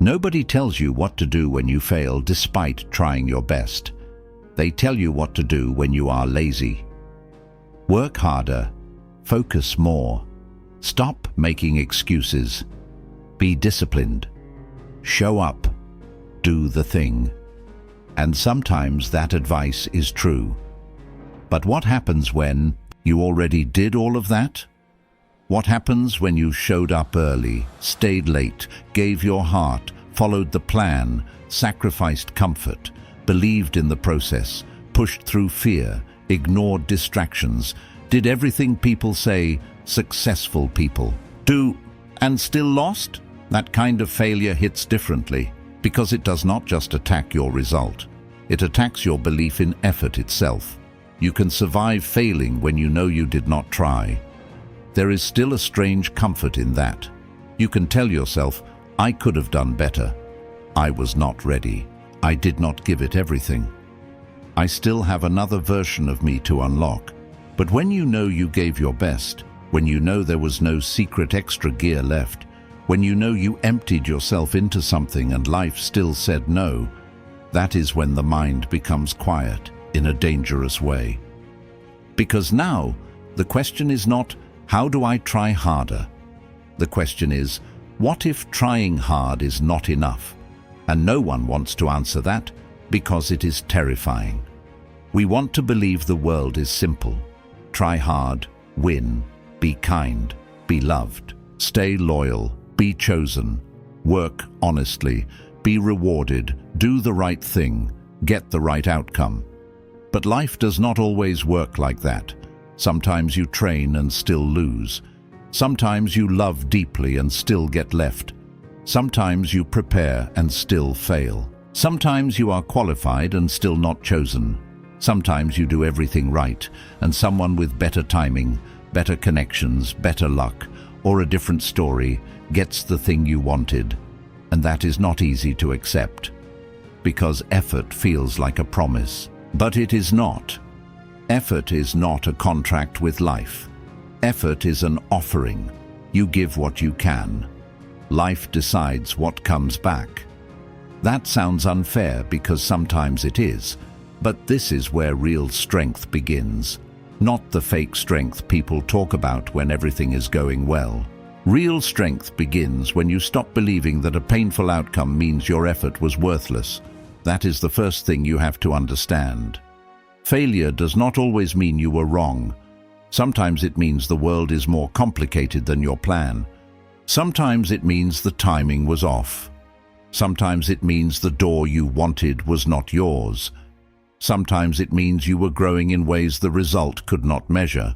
Nobody tells you what to do when you fail despite trying your best. They tell you what to do when you are lazy. Work harder, focus more, stop making excuses, be disciplined, show up, do the thing. And sometimes that advice is true. But what happens when you already did all of that? What happens when you showed up early, stayed late, gave your heart, followed the plan, sacrificed comfort, believed in the process, pushed through fear, ignored distractions, did everything people say successful people do, and still lost? That kind of failure hits differently, because it does not just attack your result. It attacks your belief in effort itself. You can survive failing when you know you did not try. There is still a strange comfort in that. You can tell yourself, I could have done better. I was not ready. I did not give it everything. I still have another version of me to unlock. But when you know you gave your best, when you know there was no secret extra gear left, when you know you emptied yourself into something and life still said no, that is when the mind becomes quiet in a dangerous way. Because now, the question is not, how do I try harder? The question is, what if trying hard is not enough? And no one wants to answer that because it is terrifying. We want to believe the world is simple. Try hard, win, be kind, be loved, stay loyal, be chosen, work honestly, be rewarded, do the right thing, get the right outcome. But life does not always work like that. Sometimes you train and still lose. Sometimes you love deeply and still get left. Sometimes you prepare and still fail. Sometimes you are qualified and still not chosen. Sometimes you do everything right, and someone with better timing, better connections, better luck, or a different story gets the thing you wanted. And that is not easy to accept, because effort feels like a promise. But it is not. Effort is not a contract with life. Effort is an offering. You give what you can. Life decides what comes back. That sounds unfair because sometimes it is, but this is where real strength begins. Not the fake strength people talk about when everything is going well. Real strength begins when you stop believing that a painful outcome means your effort was worthless. That is the first thing you have to understand. Failure does not always mean you were wrong. Sometimes it means the world is more complicated than your plan. Sometimes it means the timing was off. Sometimes it means the door you wanted was not yours. Sometimes it means you were growing in ways the result could not measure.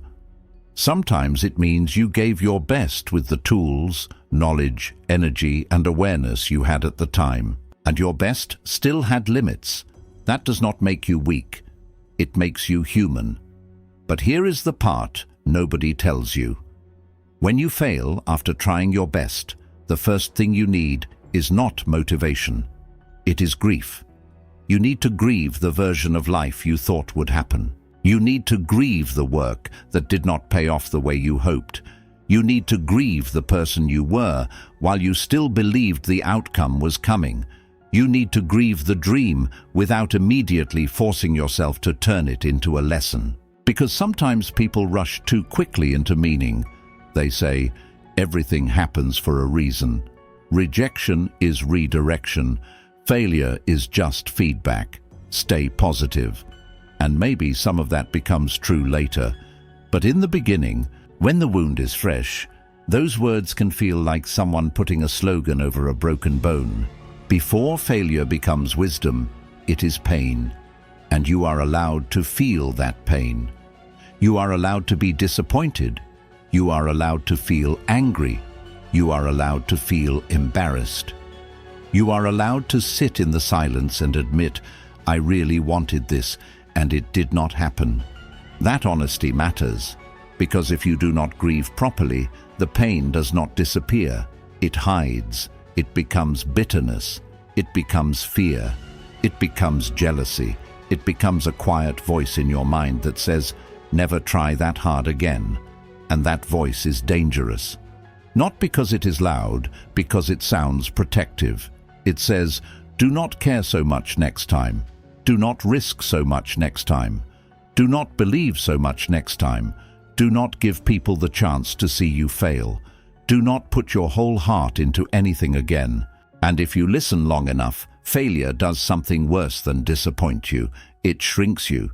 Sometimes it means you gave your best with the tools, knowledge, energy, and awareness you had at the time. And your best still had limits. That does not make you weak. It makes you human. But here is the part nobody tells you. When you fail after trying your best, the first thing you need is not motivation. It is grief. You need to grieve the version of life you thought would happen. You need to grieve the work that did not pay off the way you hoped. You need to grieve the person you were while you still believed the outcome was coming. You need to grieve the dream without immediately forcing yourself to turn it into a lesson. Because sometimes people rush too quickly into meaning. They say, everything happens for a reason. Rejection is redirection. Failure is just feedback. Stay positive. And maybe some of that becomes true later. But in the beginning, when the wound is fresh, those words can feel like someone putting a slogan over a broken bone. Before failure becomes wisdom, it is pain. And you are allowed to feel that pain. You are allowed to be disappointed. You are allowed to feel angry. You are allowed to feel embarrassed. You are allowed to sit in the silence and admit, I really wanted this, and it did not happen. That honesty matters, because if you do not grieve properly, the pain does not disappear. It hides. It becomes bitterness. It becomes fear. It becomes jealousy. It becomes a quiet voice in your mind that says, never try that hard again. And that voice is dangerous. Not because it is loud, because it sounds protective. It says, do not care so much next time. Do not risk so much next time. Do not believe so much next time. Do not give people the chance to see you fail. Do not put your whole heart into anything again. And if you listen long enough, failure does something worse than disappoint you. It shrinks you.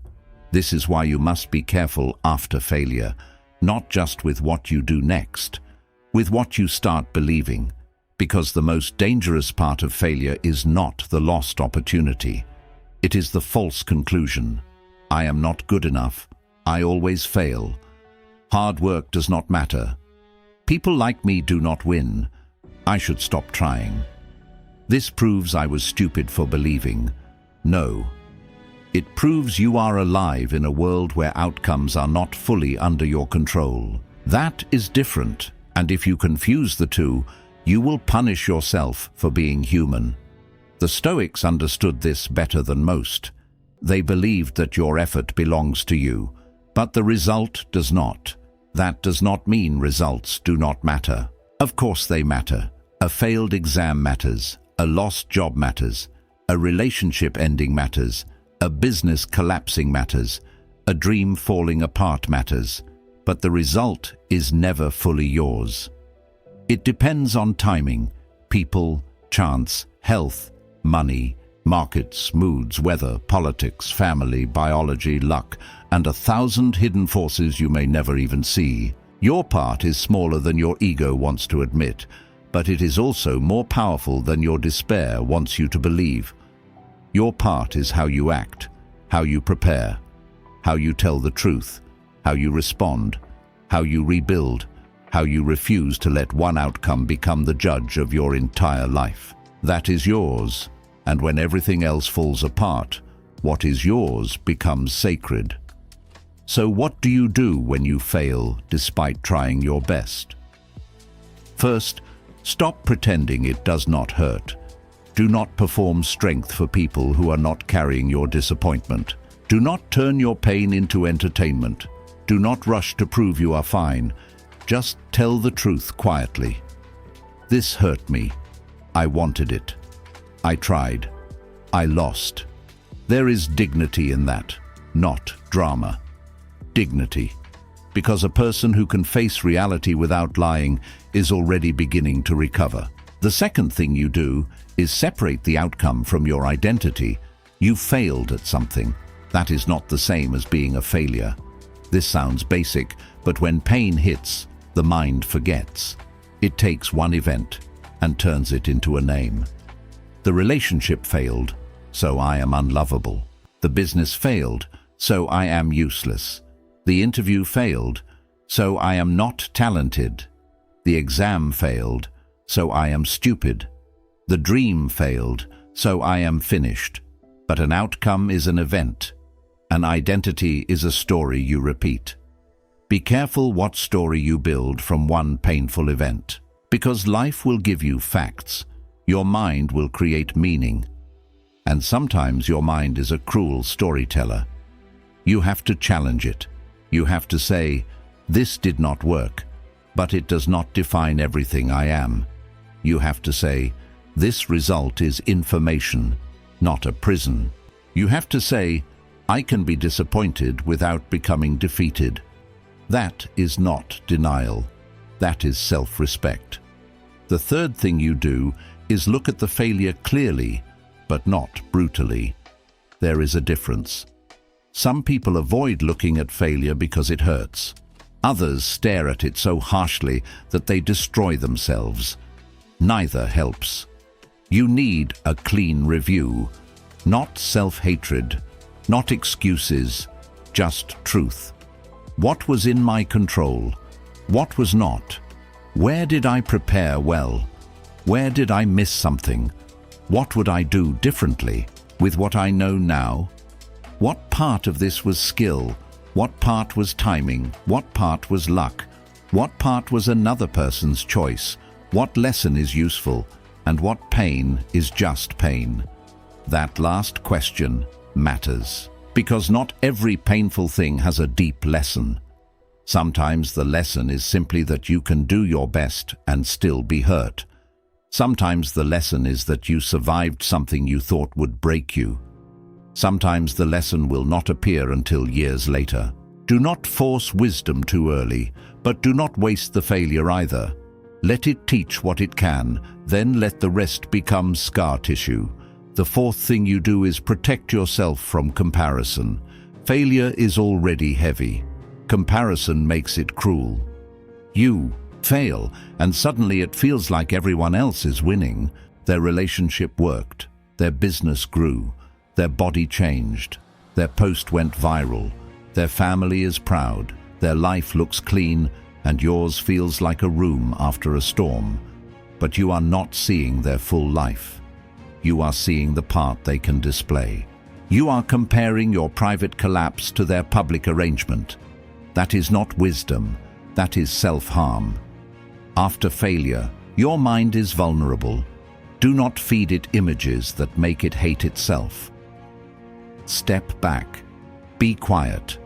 This is why you must be careful after failure, not just with what you do next, with what you start believing. Because the most dangerous part of failure is not the lost opportunity. It is the false conclusion. I am not good enough. I always fail. Hard work does not matter. People like me do not win. I should stop trying. This proves I was stupid for believing. No. It proves you are alive in a world where outcomes are not fully under your control. That is different, and if you confuse the two, you will punish yourself for being human. The Stoics understood this better than most. They believed that your effort belongs to you, but the result does not. That does not mean results do not matter. Of course they matter. A failed exam matters. A lost job matters. A relationship ending matters. A business collapsing matters. A dream falling apart matters. But the result is never fully yours. It depends on timing, people, chance, health, money, markets, moods, weather, politics, family, biology, luck, and 1,000 hidden forces you may never even see. Your part is smaller than your ego wants to admit, but it is also more powerful than your despair wants you to believe. Your part is how you act, how you prepare, how you tell the truth, how you respond, how you rebuild, how you refuse to let one outcome become the judge of your entire life. That is yours, and when everything else falls apart, what is yours becomes sacred. So what do you do when you fail despite trying your best? First, stop pretending it does not hurt. Do not perform strength for people who are not carrying your disappointment. Do not turn your pain into entertainment. Do not rush to prove you are fine. Just tell the truth quietly. This hurt me. I wanted it. I tried. I lost. There is dignity in that, not drama. Dignity. Because a person who can face reality without lying is already beginning to recover. The second thing you do is separate the outcome from your identity. You failed at something. That is not the same as being a failure. This sounds basic, but when pain hits, the mind forgets. It takes one event and turns it into a name. The relationship failed, so I am unlovable. The business failed, so I am useless. The interview failed, so I am not talented. The exam failed, so I am stupid. The dream failed, so I am finished. But an outcome is an event. An identity is a story you repeat. Be careful what story you build from one painful event, because life will give you facts. Your mind will create meaning. And sometimes your mind is a cruel storyteller. You have to challenge it. You have to say, this did not work, but it does not define everything I am. You have to say, this result is information, not a prison. You have to say, I can be disappointed without becoming defeated. That is not denial. That is self-respect. The third thing you do is look at the failure clearly, but not brutally. There is a difference. Some people avoid looking at failure because it hurts. Others stare at it so harshly that they destroy themselves. Neither helps. You need a clean review, not self-hatred, not excuses, just truth. What was in my control? What was not? Where did I prepare well? Where did I miss something? What would I do differently with what I know now? What part of this was skill? What part was timing? What part was luck? What part was another person's choice? What lesson is useful? And what pain is just pain? That last question matters, because not every painful thing has a deep lesson. Sometimes the lesson is simply that you can do your best and still be hurt. Sometimes the lesson is that you survived something you thought would break you. Sometimes the lesson will not appear until years later. Do not force wisdom too early, but do not waste the failure either. Let it teach what it can, then let the rest become scar tissue. The fourth thing you do is protect yourself from comparison. Failure is already heavy. Comparison makes it cruel. You fail, and suddenly it feels like everyone else is winning. Their relationship worked, their business grew, their body changed, their post went viral, their family is proud, their life looks clean, and yours feels like a room after a storm. But you are not seeing their full life. You are seeing the part they can display. You are comparing your private collapse to their public arrangement. That is not wisdom, that is self-harm. After failure, your mind is vulnerable. Do not feed it images that make it hate itself. Step back. Be quiet.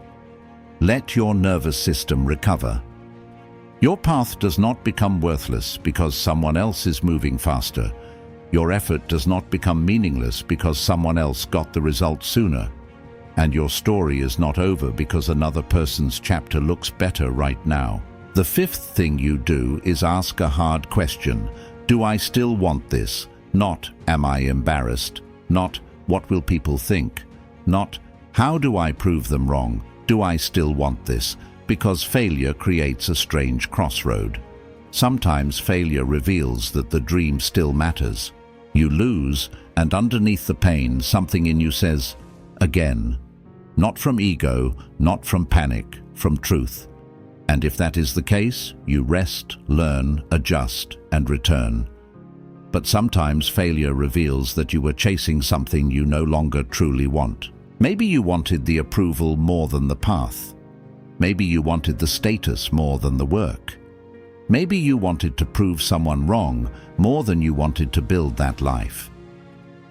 Let your nervous system recover. Your path does not become worthless because someone else is moving faster. Your effort does not become meaningless because someone else got the result sooner. And your story is not over because another person's chapter looks better right now. The fifth thing you do is ask a hard question. Do I still want this? Not, am I embarrassed? Not, what will people think? Not, how do I prove them wrong? Do I still want this? Because failure creates a strange crossroad. Sometimes failure reveals that the dream still matters. You lose, and underneath the pain, something in you says, again. Not from ego, not from panic, from truth. And if that is the case, you rest, learn, adjust, and return. But sometimes failure reveals that you were chasing something you no longer truly want. Maybe you wanted the approval more than the path. Maybe you wanted the status more than the work. Maybe you wanted to prove someone wrong more than you wanted to build that life.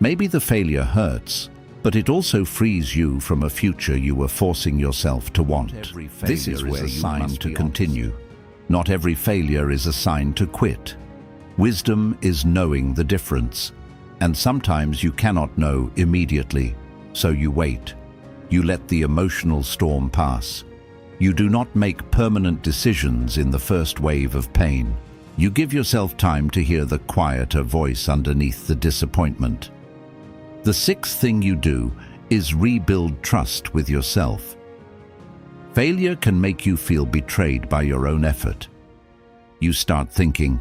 Maybe the failure hurts, but it also frees you from a future you were forcing yourself to want. This is where you must to continue. Not every failure is a sign to quit. Wisdom is knowing the difference, and sometimes you cannot know immediately, so you wait. You let the emotional storm pass. You do not make permanent decisions in the first wave of pain. You give yourself time to hear the quieter voice underneath the disappointment. The sixth thing you do is rebuild trust with yourself. Failure can make you feel betrayed by your own effort. You start thinking,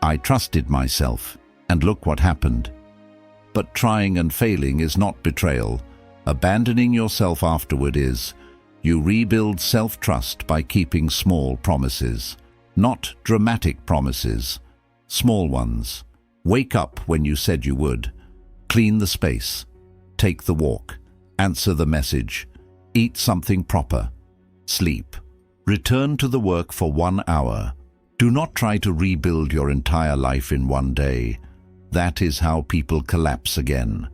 I trusted myself, and look what happened. But trying and failing is not betrayal. Abandoning yourself afterward is. You rebuild self-trust by keeping small promises. Not dramatic promises, small ones. Wake up when you said you would. Clean the space. Take the walk. Answer the message. Eat something proper. Sleep. Return to the work for 1 hour. Do not try to rebuild your entire life in one day. That is how people collapse again.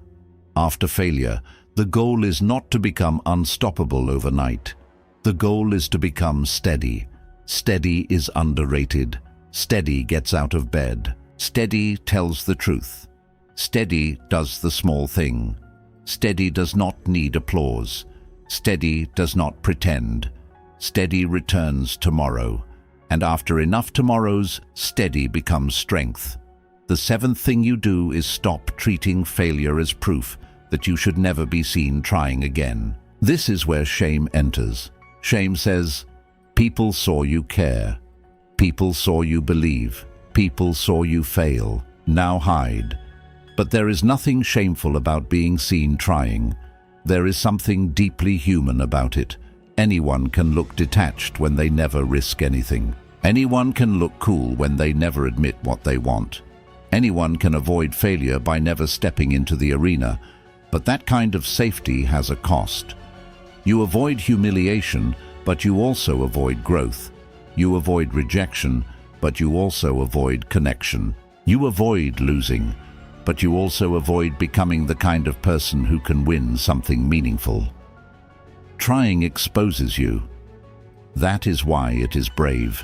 After failure, the goal is not to become unstoppable overnight. The goal is to become steady. Steady is underrated. Steady gets out of bed. Steady tells the truth. Steady does the small thing. Steady does not need applause. Steady does not pretend. Steady returns tomorrow. And after enough tomorrows, steady becomes strength. The seventh thing you do is stop treating failure as proof that you should never be seen trying again. This is where shame enters. Shame says, people saw you care. People saw you believe. People saw you fail. Now hide. But there is nothing shameful about being seen trying. There is something deeply human about it. Anyone can look detached when they never risk anything. Anyone can look cool when they never admit what they want. Anyone can avoid failure by never stepping into the arena. But that kind of safety has a cost. You avoid humiliation, but you also avoid growth. You avoid rejection, but you also avoid connection. You avoid losing, but you also avoid becoming the kind of person who can win something meaningful. Trying exposes you. That is why it is brave.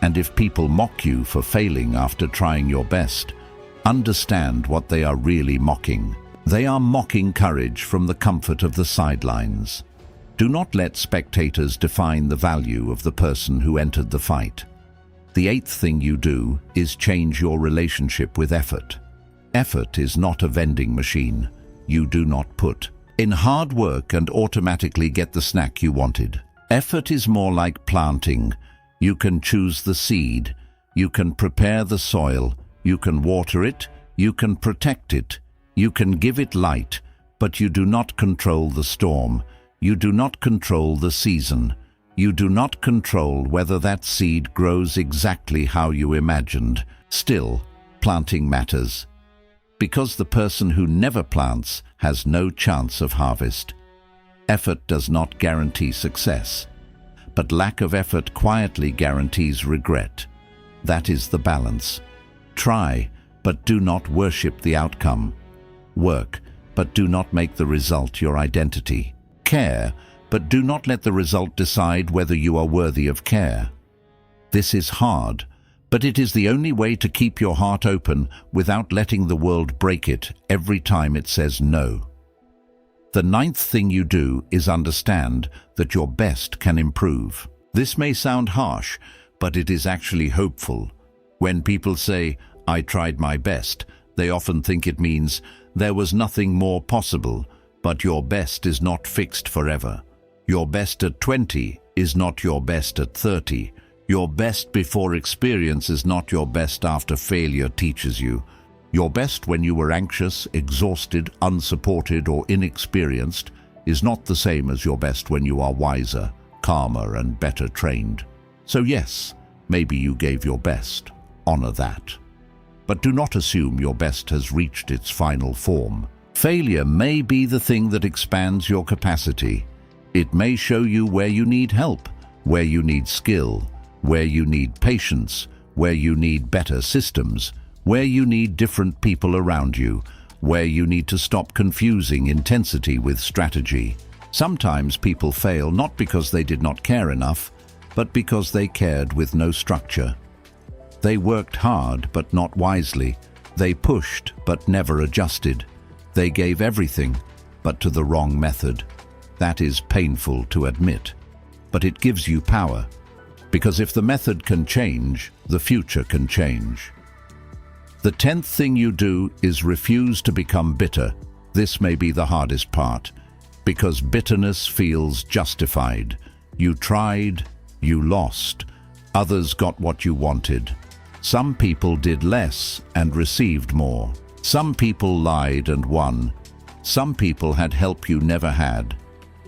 And if people mock you for failing after trying your best, understand what they are really mocking. They are mocking courage from the comfort of the sidelines. Do not let spectators define the value of the person who entered the fight. The eighth thing you do is change your relationship with effort. Effort is not a vending machine. You do not put in hard work and automatically get the snack you wanted. Effort is more like planting. You can choose the seed. You can prepare the soil. You can water it. You can protect it. You can give it light, but you do not control the storm. You do not control the season. You do not control whether that seed grows exactly how you imagined. Still, planting matters. Because the person who never plants has no chance of harvest. Effort does not guarantee success, but lack of effort quietly guarantees regret. That is the balance. Try, but do not worship the outcome. Work, but do not make the result your identity. Care, but do not let the result decide whether you are worthy of care. This is hard, but it is the only way to keep your heart open without letting the world break it every time it says no. The ninth thing you do is understand that your best can improve. This may sound harsh, but it is actually hopeful. When people say, "I tried my best," they often think it means there was nothing more possible, but your best is not fixed forever. Your best at 20 is not your best at 30. Your best before experience is not your best after failure teaches you. Your best when you were anxious, exhausted, unsupported, or inexperienced is not the same as your best when you are wiser, calmer, and better trained. So yes, maybe you gave your best. Honor that. But do not assume your best has reached its final form. Failure may be the thing that expands your capacity. It may show you where you need help, where you need skill, where you need patience, where you need better systems, where you need different people around you, where you need to stop confusing intensity with strategy. Sometimes people fail not because they did not care enough, but because they cared with no structure. They worked hard but not wisely. They pushed but never adjusted. They gave everything, but to the wrong method. That is painful to admit, but it gives you power. Because if the method can change, the future can change. The 10th thing you do is refuse to become bitter. This may be the hardest part, because bitterness feels justified. You tried, you lost. Others got what you wanted. Some people did less and received more. Some people lied and won. Some people had help you never had.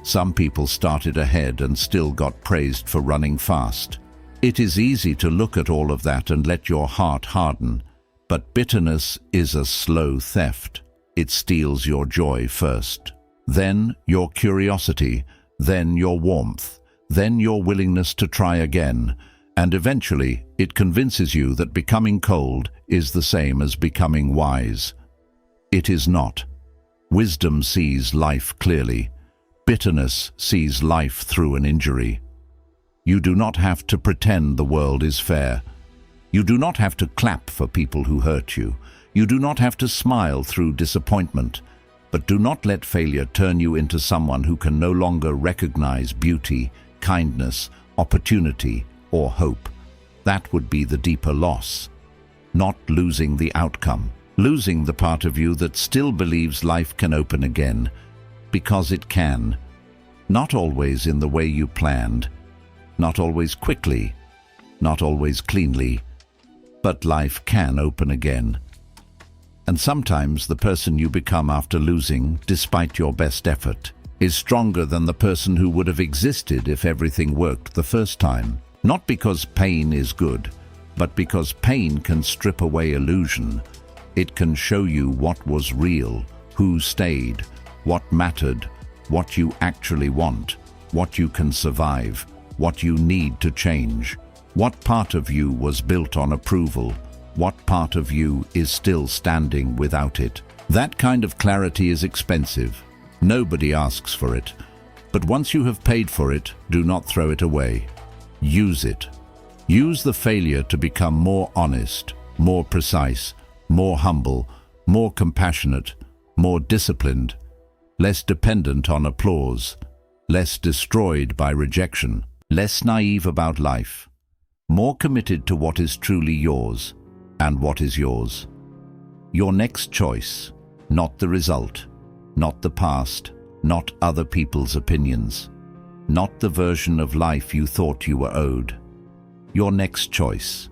Some people started ahead and still got praised for running fast. It is easy to look at all of that and let your heart harden, but bitterness is a slow theft. It steals your joy first, then your curiosity, then your warmth, then your willingness to try again, and eventually it convinces you that becoming cold is the same as becoming wise. It is not. Wisdom sees life clearly. Bitterness sees life through an injury. You do not have to pretend the world is fair. You do not have to clap for people who hurt you. You do not have to smile through disappointment. But do not let failure turn you into someone who can no longer recognize beauty, kindness, opportunity, or hope. That would be the deeper loss. Not losing the outcome. Losing the part of you that still believes life can open again. Because it can. Not always in the way you planned. Not always quickly. Not always cleanly. But life can open again. And sometimes the person you become after losing, despite your best effort, is stronger than the person who would have existed if everything worked the first time. Not because pain is good, but because pain can strip away illusion. It can show you what was real, who stayed, what mattered, what you actually want, what you can survive, what you need to change, what part of you was built on approval, what part of you is still standing without it. That kind of clarity is expensive. Nobody asks for it. But once you have paid for it, do not throw it away. Use it. Use the failure to become more honest, more precise, more humble, more compassionate, more disciplined, less dependent on applause, less destroyed by rejection, less naive about life, more committed to what is truly yours and what is yours. Your next choice, not the result, not the past, not other people's opinions, not the version of life you thought you were owed. Your next choice.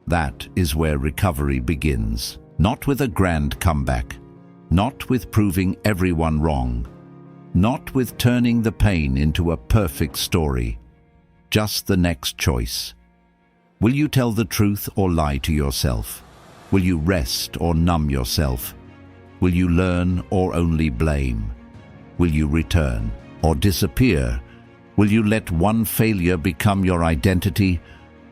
That is where recovery begins. Not with a grand comeback, not with proving everyone wrong, not with turning the pain into a perfect story. Just the next choice. Will you tell the truth or lie to yourself? Will you rest or numb yourself? Will you learn or only blame? Will you return or disappear? Will you let one failure become your identity,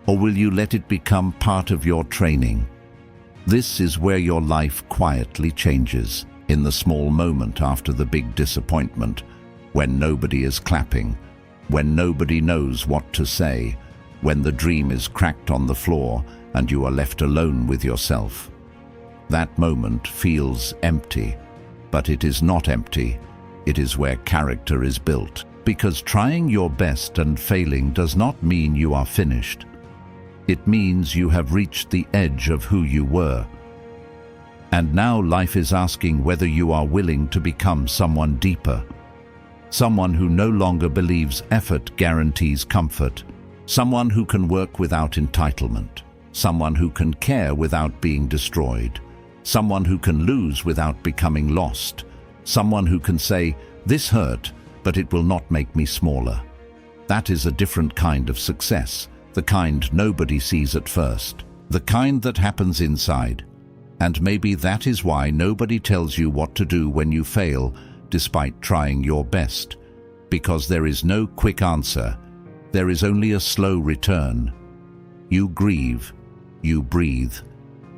or will you let it become part of your training? This is where your life quietly changes, in the small moment after the big disappointment, when nobody is clapping, when nobody knows what to say, when the dream is cracked on the floor and you are left alone with yourself. That moment feels empty, but it is not empty. It is where character is built. Because trying your best and failing does not mean you are finished. It means you have reached the edge of who you were. And now life is asking whether you are willing to become someone deeper. Someone who no longer believes effort guarantees comfort. Someone who can work without entitlement. Someone who can care without being destroyed. Someone who can lose without becoming lost. Someone who can say, "This hurt, but it will not make me smaller." That is a different kind of success, the kind nobody sees at first, the kind that happens inside. And maybe that is why nobody tells you what to do when you fail, despite trying your best. Because there is no quick answer. There is only a slow return. You grieve. You breathe.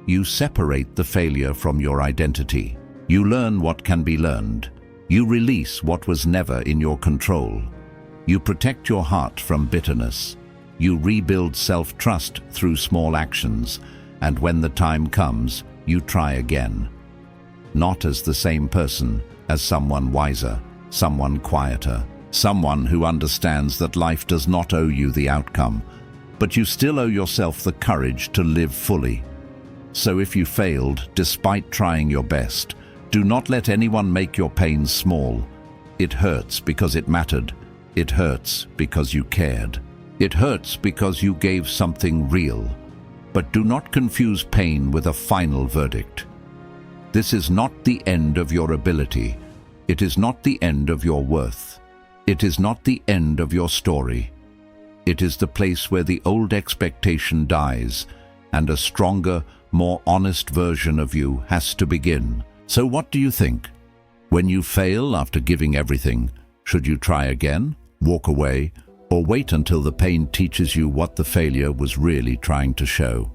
You separate the failure from your identity. You learn what can be learned. You release what was never in your control. You protect your heart from bitterness. You rebuild self-trust through small actions, and when the time comes, you try again. Not as the same person, as someone wiser, someone quieter, someone who understands that life does not owe you the outcome, but you still owe yourself the courage to live fully. So if you failed, despite trying your best, do not let anyone make your pain small. It hurts because it mattered. It hurts because you cared. It hurts because you gave something real. But do not confuse pain with a final verdict. This is not the end of your ability. It is not the end of your worth. It is not the end of your story. It is the place where the old expectation dies and a stronger, more honest version of you has to begin. So what do you think? When you fail after giving everything, should you try again, walk away, or wait until the pain teaches you what the failure was really trying to show?